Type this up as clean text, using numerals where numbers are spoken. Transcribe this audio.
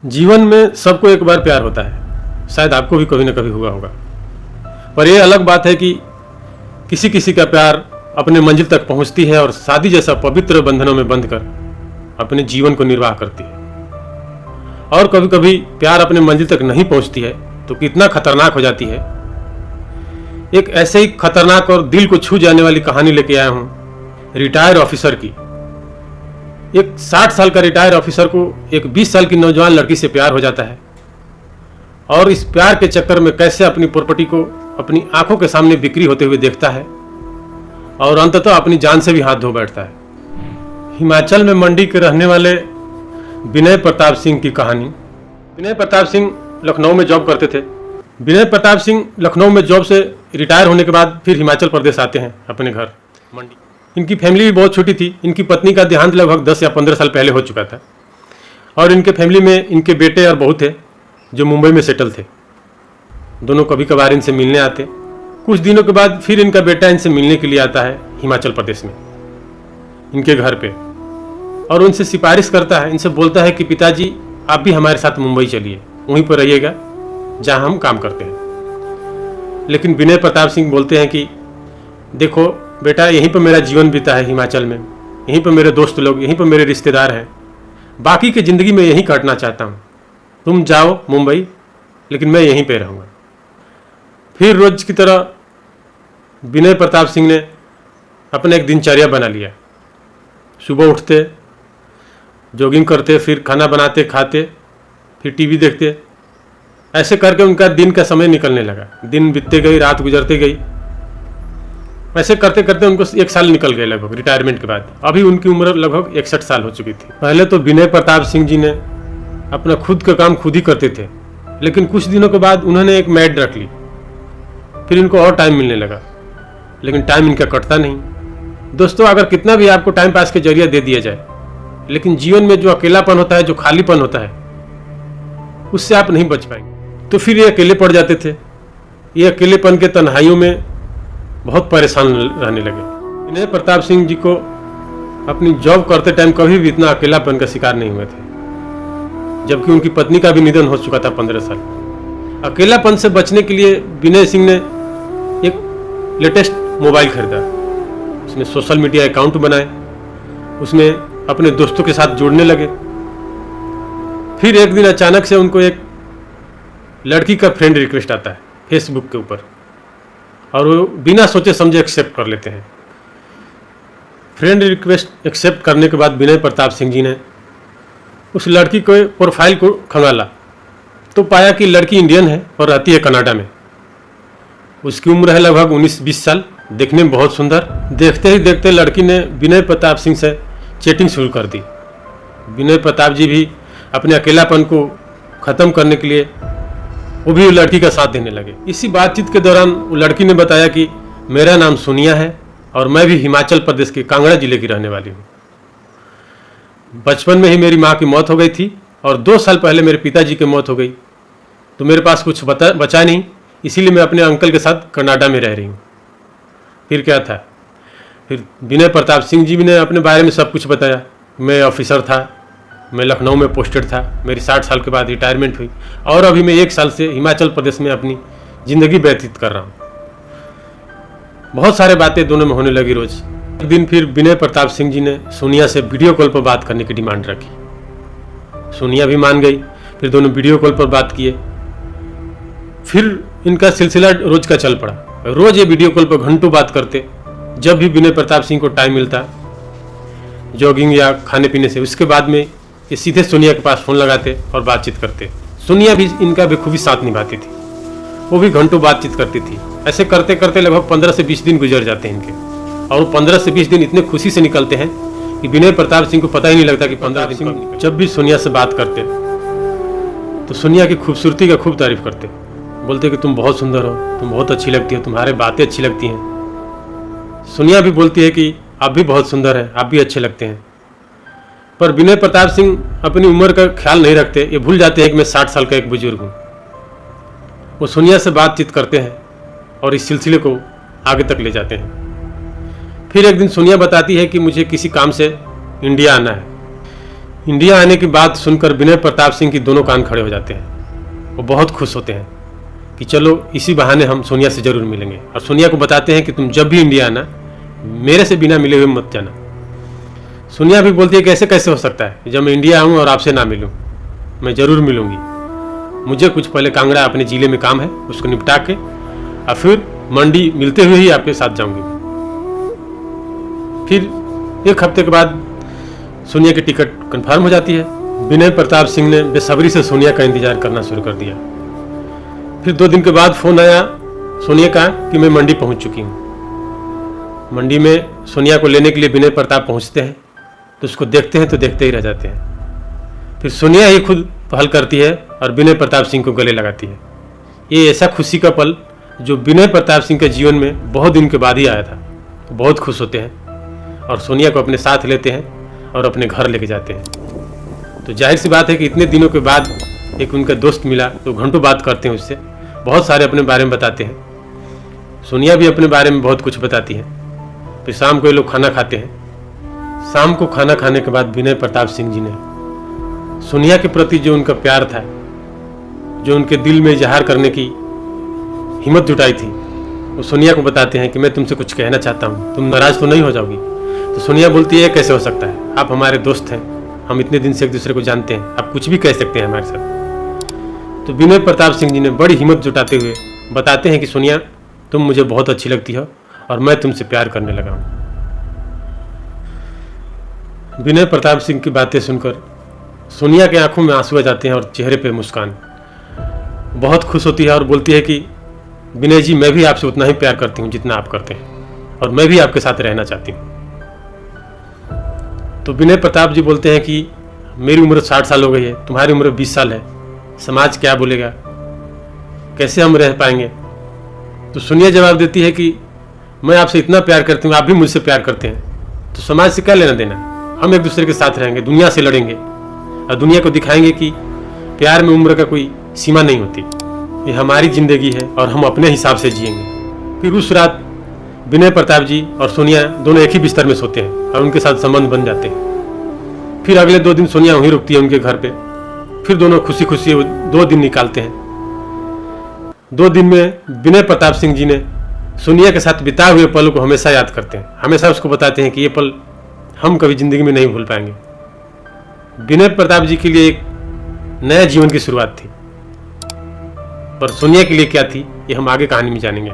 जीवन में सबको एक बार प्यार होता है, शायद आपको भी कभी ना कभी हुआ होगा। पर यह अलग बात है कि किसी किसी का प्यार अपने मंजिल तक पहुंचती है और शादी जैसा पवित्र बंधनों में बंधकर अपने जीवन को निर्वाह करती है। और कभी कभी प्यार अपने मंजिल तक नहीं पहुंचती है तो कितना खतरनाक हो जाती है। एक ऐसे ही खतरनाक और दिल को छू जाने वाली कहानी लेके आया हूं, रिटायर ऑफिसर की। एक 60 साल का रिटायर ऑफिसर को एक 20 साल की नौजवान लड़की से प्यार हो जाता है और इस प्यार के चक्कर में कैसे अपनी प्रॉपर्टी को अपनी आंखों के सामने बिक्री होते हुए देखता है और अंततः अपनी जान से भी हाथ धो बैठता है। हिमाचल में मंडी के रहने वाले विनय प्रताप सिंह की कहानी। विनय प्रताप सिंह लखनऊ में जॉब करते थे। विनय प्रताप सिंह लखनऊ में जॉब से रिटायर होने के बाद फिर हिमाचल प्रदेश आते हैं अपने घर मंडी। इनकी फैमिली भी बहुत छोटी थी। इनकी पत्नी का देहांत लगभग 10 या 15 साल पहले हो चुका था और इनके फैमिली में इनके बेटे और बहू थे जो मुंबई में सेटल थे। दोनों कभी कभार इनसे मिलने आते। कुछ दिनों के बाद फिर इनका बेटा इनसे मिलने के लिए आता है हिमाचल प्रदेश में इनके घर पे और उनसे सिफारिश करता है, इनसे बोलता है कि पिताजी आप भी हमारे साथ मुंबई चलिए, वहीं पर रहिएगा जहां हम काम करते हैं। लेकिन विनय प्रताप सिंह बोलते हैं कि देखो बेटा, यहीं पर मेरा जीवन बीता है हिमाचल में, यहीं पर मेरे दोस्त लोग, यहीं पर मेरे रिश्तेदार हैं, बाकी की ज़िंदगी में यहीं काटना चाहता हूँ। तुम जाओ मुंबई, लेकिन मैं यहीं पे रहूँगा। फिर रोज की तरह विनय प्रताप सिंह ने अपना एक दिनचर्या बना लिया। सुबह उठते, जॉगिंग करते, फिर खाना बनाते, खाते, फिर टीवी देखते। ऐसे करके उनका दिन का समय निकलने लगा। दिन बीतते गई, रात गुजरते गई। ऐसे करते करते उनको 1 साल निकल गए लगभग रिटायरमेंट के बाद। अभी उनकी उम्र लगभग 61 साल हो चुकी थी। पहले तो विनय प्रताप सिंह जी ने अपना खुद का काम खुद ही करते थे, लेकिन कुछ दिनों के बाद उन्होंने एक मैड रख ली। फिर इनको और टाइम मिलने लगा, लेकिन टाइम इनका कटता नहीं। दोस्तों, अगर कितना भी आपको टाइम पास के जरिए दे दिया जाए, लेकिन जीवन में जो अकेलापन होता है, जो खालीपन होता है, उससे आप नहीं बच पाएंगे। तो फिर ये अकेले पड़ जाते थे। ये अकेलेपन के तन्हाइयों में बहुत परेशान रहने लगे। विनय प्रताप सिंह जी को अपनी जॉब करते टाइम कभी भी इतना अकेलापन का शिकार नहीं हुए थे, जबकि उनकी पत्नी का भी निधन हो चुका था 15 साल। अकेलापन से बचने के लिए विनय सिंह ने एक लेटेस्ट मोबाइल खरीदा। उसने सोशल मीडिया अकाउंट बनाए, उसमें अपने दोस्तों के साथ जुड़ने लगे। फिर एक दिन अचानक से उनको एक लड़की का फ्रेंड रिक्वेस्ट आता है फेसबुक के ऊपर और वो बिना सोचे समझे एक्सेप्ट कर लेते हैं। फ्रेंड रिक्वेस्ट एक्सेप्ट करने के बाद विनय प्रताप सिंह जी ने उस लड़की के प्रोफाइल को खंगाला तो पाया कि लड़की इंडियन है और रहती है कनाडा में। उसकी उम्र है लगभग 19-20 साल, देखने में बहुत सुंदर। देखते ही देखते लड़की ने विनय प्रताप सिंह से चैटिंग शुरू कर दी। विनय प्रताप जी भी अपने अकेलापन को ख़त्म करने के लिए वो भी लड़की का साथ देने लगे। इसी बातचीत के दौरान वो लड़की ने बताया कि मेरा नाम सोनिया है और मैं भी हिमाचल प्रदेश के कांगड़ा जिले की रहने वाली हूँ। बचपन में ही मेरी माँ की मौत हो गई थी और 2 साल पहले मेरे पिताजी की मौत हो गई, तो मेरे पास कुछ बचा नहीं, इसीलिए मैं अपने अंकल के साथ कनाडा में रह रही हूँ। फिर क्या था, फिर विनय प्रताप सिंह जी ने अपने बारे में सब कुछ बताया। मैं ऑफिसर था, मैं लखनऊ में पोस्टेड था, मेरी 60 साल के बाद रिटायरमेंट हुई और अभी मैं 1 साल से हिमाचल प्रदेश में अपनी ज़िंदगी व्यतीत कर रहा हूँ। बहुत सारे बातें दोनों में होने लगी रोज। एक दिन फिर विनय प्रताप सिंह जी ने सोनिया से वीडियो कॉल पर बात करने की डिमांड रखी। सोनिया भी मान गई। फिर दोनों वीडियो कॉल पर बात किए। फिर इनका सिलसिला रोज का चल पड़ा। रोज ये वीडियो कॉल पर घंटों बात करते। जब भी विनय प्रताप सिंह को टाइम मिलता जॉगिंग या खाने पीने से, उसके बाद में ये सीधे सोनिया के पास फ़ोन लगाते और बातचीत करते। सोनिया भी इनका बखूबी साथ निभाती थी, वो भी घंटों बातचीत करती थी। ऐसे करते करते लगभग 15 से 20 दिन गुजर जाते हैं इनके और 15 से 20 दिन इतने खुशी से निकलते हैं कि विनय प्रताप सिंह को पता ही नहीं लगता कि 15 दिन। जब भी सोनिया से बात करते तो सोनिया की खूबसूरती का खूब तारीफ करते, बोलते कि तुम बहुत सुंदर हो, तुम बहुत अच्छी लगती हो, तुम्हारे बातें अच्छी लगती हैं। सोनिया भी बोलती है कि आप भी बहुत सुंदर हैं, आप भी अच्छे लगते हैं। पर विनय प्रताप सिंह अपनी उम्र का ख्याल नहीं रखते। ये भूल जाते हैं कि मैं 60 साल का एक बुजुर्ग हूँ। वो सोनिया से बातचीत करते हैं और इस सिलसिले को आगे तक ले जाते हैं। फिर एक दिन सोनिया बताती है कि मुझे किसी काम से इंडिया आना है। इंडिया आने की बात सुनकर विनय प्रताप सिंह की दोनों कान खड़े हो जाते हैं। वो बहुत खुश होते हैं कि चलो इसी बहाने हम सोनिया से ज़रूर मिलेंगे, और सोनिया को बताते हैं कि तुम जब भी इंडिया आना मेरे से बिना मिले हुए मत जाना। सोनिया भी बोलती है कि ऐसे कैसे हो सकता है, जब मैं इंडिया आऊँ और आपसे ना मिलूँ। मैं ज़रूर मिलूँगी, मुझे कुछ पहले कांगड़ा अपने ज़िले में काम है, उसको निपटा के और फिर मंडी मिलते हुए ही आपके साथ जाऊँगी। फिर 1 हफ्ते के बाद सोनिया की टिकट कंफर्म हो जाती है। विनय प्रताप सिंह ने बेसब्री से सोनिया का इंतजार करना शुरू कर दिया। फिर 2 दिन के बाद फ़ोन आया सोनिया का कि मैं मंडी पहुंच चुकी हूं। मंडी में सोनिया को लेने के लिए विनय प्रताप पहुंचते हैं, तो उसको देखते हैं तो देखते ही रह जाते हैं। फिर सोनिया ही खुद पहल करती है और विनय प्रताप सिंह को गले लगाती है। ये ऐसा खुशी का पल जो विनय प्रताप सिंह के जीवन में बहुत दिन के बाद ही आया था। बहुत खुश होते हैं और सोनिया को अपने साथ लेते हैं और अपने घर लेके जाते हैं। तो जाहिर सी बात है कि इतने दिनों के बाद एक उनका दोस्त मिला, तो घंटों बात करते हैं उससे, बहुत सारे अपने बारे में बताते हैं। सोनिया भी अपने बारे में बहुत कुछ बताती है। फिर शाम को ये लोग खाना खाते हैं। शाम को खाना खाने के बाद विनय प्रताप सिंह जी ने सोनिया के प्रति जो उनका प्यार था, जो उनके दिल में इजहार करने की हिम्मत जुटाई थी, वो सोनिया को बताते हैं कि मैं तुमसे कुछ कहना चाहता हूँ, तुम नाराज तो नहीं हो जाओगी। तो सोनिया बोलती है कैसे हो सकता है, आप हमारे दोस्त हैं, हम इतने दिन से एक दूसरे को जानते हैं, आप कुछ भी कह सकते हैं हमारे साथ। तो विनय प्रताप सिंह जी ने बड़ी हिम्मत जुटाते हुए बताते हैं कि सोनिया तुम मुझे बहुत अच्छी लगती हो और मैं तुमसे प्यार करने लगा हूँ। विनय प्रताप सिंह की बातें सुनकर सोनिया के आंखों में आंसू आ जाते हैं और चेहरे पर मुस्कान। बहुत खुश होती है और बोलती है कि विनय जी, मैं भी आपसे उतना ही प्यार करती हूँ जितना आप करते हैं, और मैं भी आपके साथ रहना चाहती हूँ। तो विनय प्रताप जी बोलते हैं कि मेरी उम्र 60 साल हो गई है, तुम्हारी उम्र 20 साल है, समाज क्या बोलेगा, कैसे हम रह पाएंगे। तो सोनिया जवाब देती है कि मैं आपसे इतना प्यार करती हूँ, आप भी मुझसे प्यार करते हैं, तो समाज से क्या लेना देना, हम एक दूसरे के साथ रहेंगे, दुनिया से लड़ेंगे और दुनिया को दिखाएंगे कि प्यार में उम्र का कोई सीमा नहीं होती, ये हमारी ज़िंदगी है और हम अपने हिसाब से जिएंगे। फिर उस रात विनय प्रताप जी और सोनिया दोनों एक ही बिस्तर में सोते हैं और उनके साथ संबंध बन जाते हैं। फिर अगले 2 दिन सोनिया वहीं रुकती है उनके घर पे। फिर दोनों खुशी खुशी 2 दिन निकालते हैं। 2 दिन में विनय प्रताप सिंह जी ने सोनिया के साथ बिताए हुए पल को हमेशा याद करते हैं, हमेशा उसको बताते हैं कि ये पल हम कभी ज़िंदगी में नहीं भूल पाएंगे। विनय प्रताप जी के लिए एक नया जीवन की शुरुआत थी, पर सोनिया के लिए क्या थी ये हम आगे कहानी में जानेंगे।